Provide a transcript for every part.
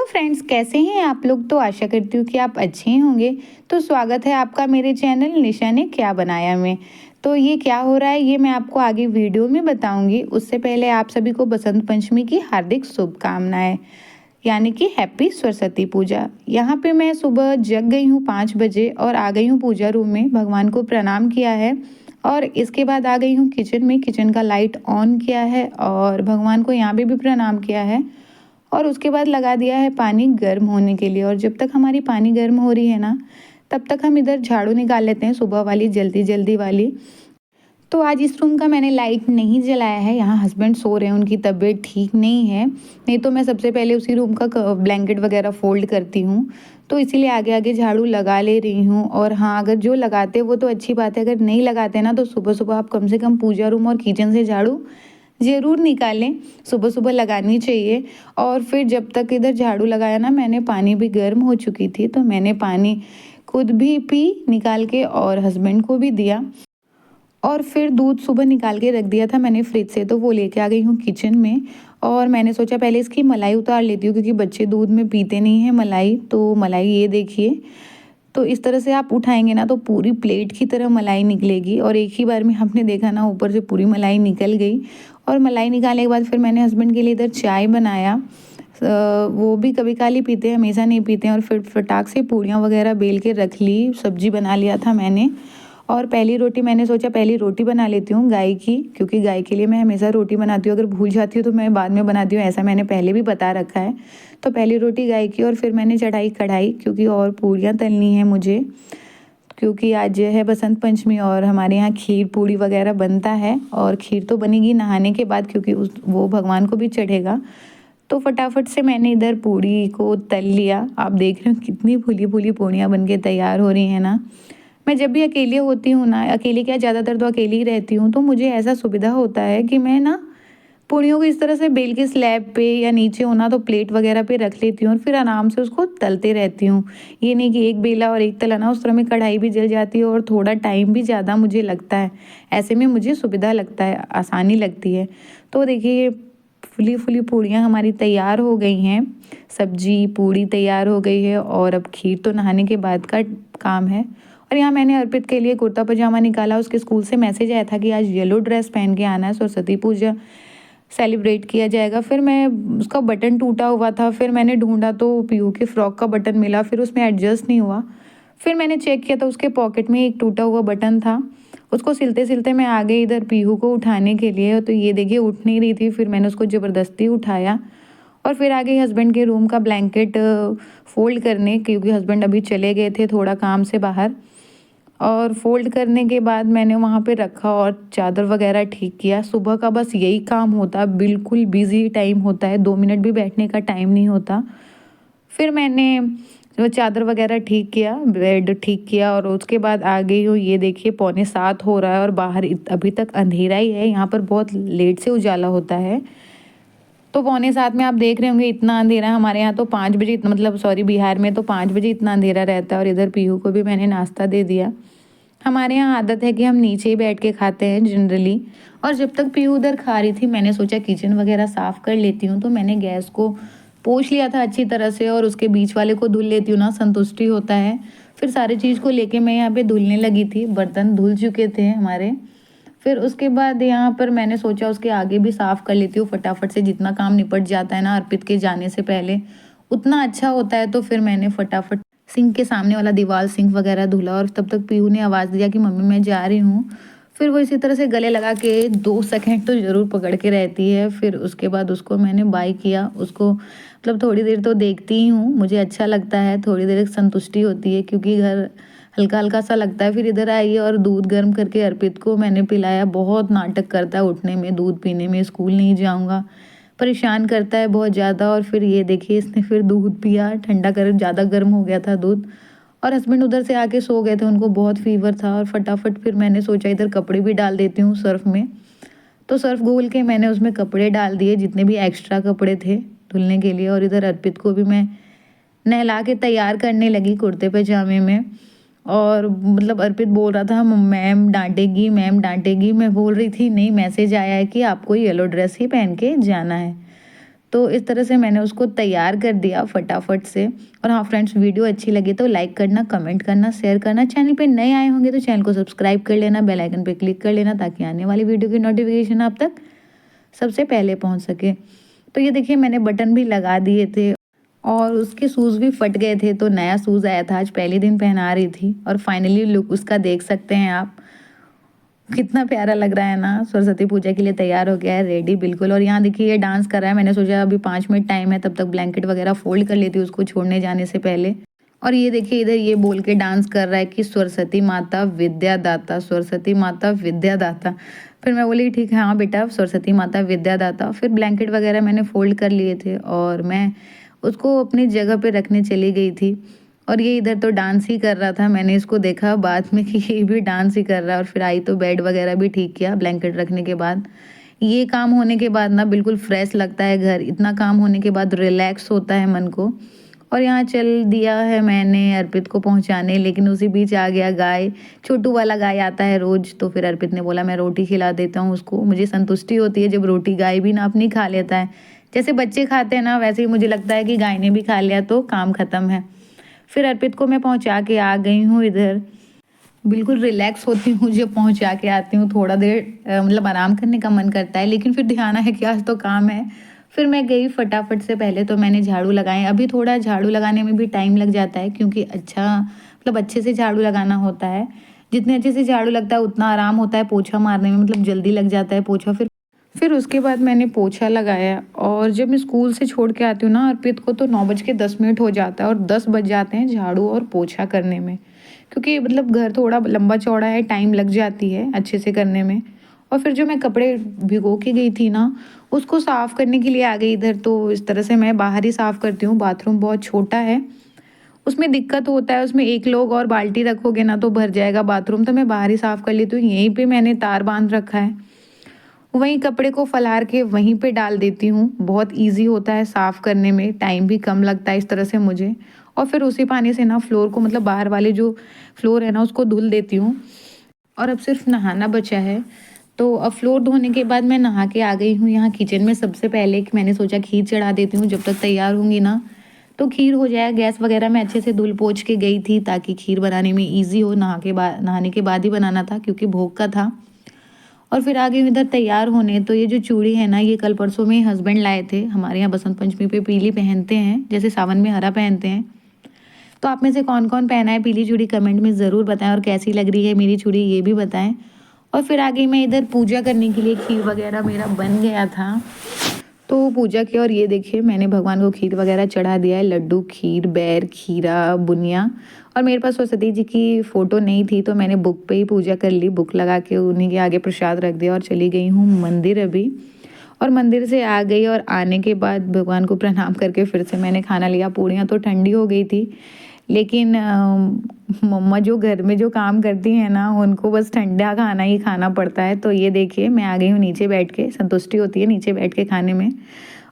Hello friends, कैसे हैं आप लोग। तो आशा करती हूँ कि आप अच्छे ही होंगे। तो स्वागत है आपका मेरे चैनल निशा ने क्या बनाया में। तो ये क्या हो रहा है ये मैं आपको आगे वीडियो में बताऊंगी। उससे पहले आप सभी को बसंत पंचमी की हार्दिक शुभकामनाएं, यानी कि हैप्पी सरस्वती पूजा। यहाँ पे मैं सुबह जग गई हूँ 5 बजे और आ गई हूँ पूजा रूम में, भगवान को प्रणाम किया है और इसके बाद आ गई हूँ किचन में। किचन का लाइट ऑन किया है और भगवान को यहाँ पे भी प्रणाम किया है और उसके बाद लगा दिया है पानी गर्म होने के लिए। और जब तक हमारी पानी गर्म हो रही है ना, तब तक हम इधर झाड़ू निकाल लेते हैं, सुबह वाली जल्दी जल्दी वाली। तो आज इस रूम का मैंने लाइट नहीं जलाया है, यहाँ हस्बैंड सो रहे हैं, उनकी तबीयत ठीक नहीं है। नहीं तो मैं सबसे पहले उसी रूम का ब्लैंकेट वगैरह फोल्ड करती हूँ। तो इसीलिए आगे आगे झाड़ू लगा ले रही हूँ। और हाँ, अगर जो लगाते वो तो अच्छी बात है, अगर नहीं लगाते ना तो सुबह सुबह आप कम से कम पूजा रूम और किचन से झाड़ू ज़रूर निकालें। सुबह सुबह लगानी चाहिए। और फिर जब तक इधर झाड़ू लगाया ना, मैंने पानी भी गर्म हो चुकी थी, तो मैंने पानी खुद भी पी निकाल के और हस्बैंड को भी दिया। और फिर दूध सुबह निकाल के रख दिया था मैंने फ्रिज से, तो वो लेके आ गई हूँ किचन में। और मैंने सोचा पहले इसकी मलाई उतार लेती हूँ, क्योंकि बच्चे दूध में पीते नहीं हैं मलाई। तो मलाई ये देखिए, तो इस तरह से आप उठाएंगे ना तो पूरी प्लेट की तरह मलाई निकलेगी। और एक ही बार में आपने देखा ना, ऊपर से पूरी मलाई निकल गई। और मलाई निकालने के बाद फिर मैंने हस्बैंड के लिए इधर चाय बनाया। वो भी कभी काल ही पीते हैं, हमेशा नहीं पीते हैं। और फिर फटाक से पूड़ियाँ वगैरह बेल के रख ली, सब्जी बना लिया था मैंने। और पहली रोटी मैंने सोचा पहली रोटी बना लेती हूँ गाय की, क्योंकि गाय के लिए मैं हमेशा रोटी बनाती हूँ। अगर भूल जाती हूँ तो मैं बाद में बनाती हूँ, ऐसा मैंने पहले भी बता रखा है। तो पहली रोटी गाय की और फिर मैंने चढ़ाई कढ़ाई, क्योंकि और पूड़ियाँ तलनी है मुझे, क्योंकि आज है बसंत पंचमी और हमारे यहाँ खीर पूड़ी वगैरह बनता है। और खीर तो बनेगी नहाने के बाद, क्योंकि वो भगवान को भी चढ़ेगा। तो फटाफट से मैंने इधर पूड़ी को तल लिया। आप देख रहे हो कितनी फूली फूली पूड़ियाँ बन के तैयार हो रही हैं ना। मैं जब भी अकेले होती हूँ ना, अकेले क्या ज़्यादातर तो अकेली ही रहती हूँ, तो मुझे ऐसा सुविधा होता है कि मैं ना पूड़ियों को इस तरह से बेल के स्लैब पे या नीचे होना तो प्लेट वगैरह पे रख लेती हूँ और फिर आराम से उसको तलते रहती हूँ। ये नहीं कि एक बेला और एक तला ना, उस तरह में कढ़ाई भी जल जाती है और थोड़ा टाइम भी ज़्यादा मुझे लगता है। ऐसे में मुझे सुविधा लगता है, आसानी लगती है। तो देखिए, फुली फुली पूड़ियाँ हमारी तैयार हो गई हैं, सब्जी पूड़ी तैयार हो गई है और अब खीर तो नहाने के बाद का काम है। और यहाँ मैंने अर्पित के लिए कुर्ता पजामा निकाला। उसके स्कूल से मैसेज आया था कि आज येलो ड्रेस पहन के आना है, सरस्वती पूजा सेलिब्रेट किया जाएगा। फिर मैं, उसका बटन टूटा हुआ था, फिर मैंने ढूंढा तो पीयू के फ्रॉक का बटन मिला, फिर उसमें एडजस्ट नहीं हुआ। फिर मैंने चेक किया तो उसके पॉकेट में एक टूटा हुआ बटन था। उसको सिलते सिलते मैं आ गई इधर पीहू को उठाने के लिए, तो ये देखिए उठ नहीं रही थी। फिर मैंने उसको ज़बरदस्ती उठाया और फिर आ गई हस्बैंड के रूम का ब्लैंकेट फोल्ड करने, क्योंकि हस्बैंड अभी चले गए थे थोड़ा काम से बाहर। और फोल्ड करने के बाद मैंने वहाँ पे रखा और चादर वगैरह ठीक किया। सुबह का बस यही काम होता है, बिल्कुल बिजी टाइम होता है, 2 मिनट भी बैठने का टाइम नहीं होता। फिर मैंने वो चादर वगैरह ठीक किया, बेड ठीक किया और उसके बाद आ गई हूँ। ये देखिए 6:45 हो रहा है और बाहर अभी तक अंधेरा ही है। यहाँ पर बहुत लेट से उजाला होता है। तो 6:45 में आप देख रहे होंगे इतना अंधेरा। हमारे यहाँ तो 5 बजे इतना, मतलब सॉरी, बिहार में तो 5 बजे इतना अंधेरा रहता है। और इधर पीहू को भी मैंने नाश्ता दे दिया। हमारे यहाँ आदत है कि हम नीचे ही बैठ के खाते हैं जनरली। और जब तक पीहू उधर खा रही थी, मैंने सोचा किचन वगैरह साफ़ कर लेती हूँ। तो मैंने गैस को पोंछ लिया था अच्छी तरह से और उसके बीच वाले को धुल लेती हूँ ना, संतुष्टि होता है। फिर सारी चीज़ को लेके मैं यहाँ पे धुलने लगी थी, बर्तन धुल चुके थे हमारे। फिर उसके बाद यहाँ पर मैंने सोचा उसके आगे भी साफ़ कर लेती हूँ फटाफट से, जितना काम निपट जाता है ना अर्पित के जाने से पहले उतना अच्छा होता है। तो फिर मैंने फटाफट सिंक के सामने वाला दीवार सिंक वगैरह धुला और तब तक पीहू ने आवाज़ दिया कि मम्मी मैं जा रही हूँ। फिर वो इसी तरह से गले लगा के 2 सेकंड तो ज़रूर पकड़ के रहती है। फिर उसके बाद उसको मैंने बाय किया। उसको मतलब थोड़ी देर तो देखती ही हूँ, मुझे अच्छा लगता है, थोड़ी देर एक संतुष्टि होती है, क्योंकि घर हल्का हल्का सा लगता है। फिर इधर आई और दूध गर्म करके अर्पित को मैंने पिलाया। बहुत नाटक करता है उठने में, दूध पीने में, स्कूल नहीं जाऊँगा, परेशान करता है बहुत ज़्यादा। और फिर ये देखिए इसने फिर दूध पिया, ठंडा कर, ज़्यादा गर्म हो गया था दूध। और हस्बैंड उधर से आके सो गए थे, उनको बहुत फीवर था। और फटाफट फिर मैंने सोचा इधर कपड़े भी डाल देती हूँ सर्फ में। तो सर्फ घोल के मैंने उसमें कपड़े डाल दिए, जितने भी एक्स्ट्रा कपड़े थे धुलने के लिए। और इधर अर्पित को भी मैं नहला के तैयार करने लगी कुर्ते पजामे में। और मतलब अर्पित बोल रहा था मैम डांटेगी, मैम डांटेगी। मैं बोल रही थी नहीं, मैसेज आया है कि आपको येलो ड्रेस ही पहन के जाना है। तो इस तरह से मैंने उसको तैयार कर दिया फटाफट से। और हाँ फ्रेंड्स, वीडियो अच्छी लगी तो लाइक करना, कमेंट करना, शेयर करना। चैनल पे नए आए होंगे तो चैनल को सब्सक्राइब कर लेना, बेल आइकन पे क्लिक कर लेना ताकि आने वाली वीडियो की नोटिफिकेशन आप तक सबसे पहले पहुंच सके। तो ये देखिए मैंने बटन भी लगा दिए थे और उसके शूज़ भी फट गए थे, तो नया शूज़ आया था, आज पहले दिन पहना रही थी। और फाइनली लुक उसका देख सकते हैं आप, कितना प्यारा लग रहा है ना। सरस्वती पूजा के लिए तैयार हो गया है, रेडी बिल्कुल। और यहाँ देखिए ये डांस कर रहा है। मैंने सोचा अभी 5 मिनट टाइम है, तब तक ब्लैंकेट वगैरह फोल्ड कर लेती हूँ उसको छोड़ने जाने से पहले। और ये देखिए इधर ये बोल के डांस कर रहा है कि सरस्वती माता विद्यादाता, सरस्वती माता विद्यादाता। फिर मैं बोली ठीक है हाँ बेटा, सरस्वती माता विद्यादाता। फिर ब्लैंकेट वगैरह मैंने फोल्ड कर लिए थे और मैं उसको अपनी जगह पे रखने चली गई थी। और ये इधर तो डांस ही कर रहा था। मैंने इसको देखा बाद में कि ये भी डांस ही कर रहा है। और फिर आई तो बेड वगैरह भी ठीक किया ब्लैंकेट रखने के बाद। ये काम होने के बाद ना बिल्कुल फ्रेश लगता है घर। इतना काम होने के बाद रिलैक्स होता है मन को। और यहाँ चल दिया है मैंने अर्पित को पहुँचाने, लेकिन उसी बीच आ गया गाय। छोटू वाला गाय आता है रोज़, तो फिर अर्पित ने बोला मैं रोटी खिला देता हूँ उसको। मुझे संतुष्टि होती है जब रोटी गाय भी ना अपनी खा लेता है। जैसे बच्चे खाते हैं ना, वैसे ही मुझे लगता है कि गाय ने भी खा लिया तो काम ख़त्म है। फिर अर्पित को मैं पहुंचा के आ गई हूँ इधर। बिल्कुल रिलैक्स होती हूँ जब पहुंचा के आती हूँ। थोड़ा देर मतलब आराम करने का मन करता है, लेकिन फिर ध्यान है कि आज तो काम है। फिर मैं गई फटाफट से। पहले तो मैंने झाड़ू लगाए। अभी थोड़ा झाड़ू लगाने में भी टाइम लग जाता है, क्योंकि मतलब अच्छे से झाड़ू लगाना होता है। जितने अच्छे से झाड़ू लगता है उतना आराम होता है पोछा मारने में, मतलब जल्दी लग जाता है पोछा। फिर उसके बाद मैंने पोछा लगाया। और जब मैं स्कूल से छोड़ के आती हूँ ना अर्पित को, तो 9:10 हो जाता है और 10 बज जाते हैं झाड़ू और पोछा करने में, क्योंकि मतलब घर थोड़ा लंबा चौड़ा है, टाइम लग जाती है अच्छे से करने में। और फिर जो मैं कपड़े भिगो के गई थी ना, उसको साफ़ करने के लिए आ गई इधर। तो इस तरह से मैं बाहर ही साफ़ करती हूँ। बाथरूम बहुत छोटा है, उसमें दिक्कत होता है। उसमें एक लोग और बाल्टी रखोगे ना तो भर जाएगा बाथरूम, तो मैं बाहर ही साफ़ कर लेती हूँ। यहीं पे मैंने तार बांध रखा है, वहीं कपड़े को फैलार के वहीं पे डाल देती हूँ। बहुत इजी होता है साफ़ करने में, टाइम भी कम लगता है इस तरह से मुझे। और फिर उसी पानी से ना फ्लोर को, मतलब बाहर वाले जो फ्लोर है ना, उसको धुल देती हूँ। और अब सिर्फ नहाना बचा है। तो अब फ्लोर धोने के बाद मैं नहा के आ गई हूँ यहाँ किचन में। सबसे पहले कि मैंने सोचा खीर चढ़ा देती हूँ, जब तक तैयार होंगी ना तो खीर हो जाए। गैस वगैरह मैं अच्छे से धुल पोंछ के गई थी ताकि खीर बनाने में ईजी हो। नहाने के बाद ही बनाना था, क्योंकि भोग का था। और फिर आगे इधर तैयार होने। तो ये जो चूड़ी है ना, ये कल परसों में हस्बैंड लाए थे। हमारे यहाँ बसंत पंचमी पे पीली पहनते हैं, जैसे सावन में हरा पहनते हैं। तो आप में से कौन कौन पहना है पीली चूड़ी कमेंट में ज़रूर बताएं, और कैसी लग रही है मेरी चूड़ी ये भी बताएं। और फिर आगे मैं इधर पूजा करने के लिए खीर वगैरह मेरा बन गया था, तो पूजा की। और ये देखिए मैंने भगवान को खीर वगैरह चढ़ा दिया है, लड्डू, खीर, बैर, खीरा, बुनिया। और मेरे पास सरस्वती जी की फ़ोटो नहीं थी, तो मैंने बुक पे ही पूजा कर ली। बुक लगा के उन्हीं के आगे प्रसाद रख दिया और चली गई हूँ मंदिर अभी। और मंदिर से आ गई और आने के बाद भगवान को प्रणाम करके फिर से मैंने खाना लिया। पूड़ियाँ तो ठंडी हो गई थी, लेकिन मम्मा जो घर में जो काम करती हैं ना, उनको बस ठंडा खाना ही खाना पड़ता है। तो ये देखिए मैं आ गई हूँ नीचे बैठ के। संतुष्टि होती है नीचे बैठ के खाने में।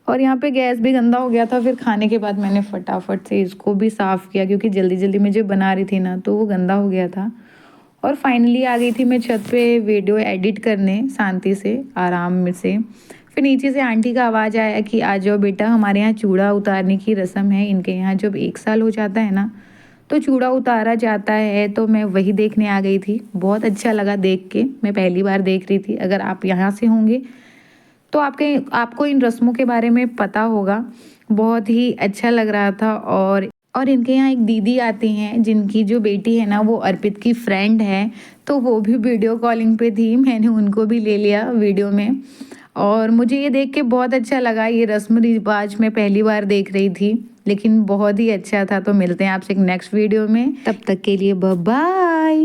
और यहाँ पे गैस भी गंदा हो गया था। फिर खाने के बाद मैंने फटाफट से इसको भी साफ़ किया, क्योंकि जल्दी जल्दी में जो बना रही थी ना तो वो गंदा हो गया था। और फाइनली आ गई थी मैं छत पे वीडियो एडिट करने, शांति से, आराम से। फिर नीचे से आंटी का आवाज़ आया कि आ जाओ बेटा, हमारे यहाँ चूड़ा उतारने की रस्म है। इनके यहाँ जब 1 साल हो जाता है ना तो चूड़ा उतारा जाता है। तो मैं वही देखने आ गई थी। बहुत अच्छा लगा देख के, मैं पहली बार देख रही थी। अगर आप यहाँ से होंगे तो आपको इन रस्मों के बारे में पता होगा। बहुत ही अच्छा लग रहा था। और इनके यहाँ एक दीदी आती हैं जिनकी जो बेटी है ना वो अर्पित की फ्रेंड है, तो वो भी वीडियो कॉलिंग पे थी। मैंने उनको भी ले लिया वीडियो में। और मुझे ये देख के बहुत अच्छा लगा। ये रस्म रिवाज मैं पहली बार देख रही थी, लेकिन बहुत ही अच्छा था। तो मिलते हैं आपसे एक नेक्स्ट वीडियो में, तब तक के लिए बाय बाय।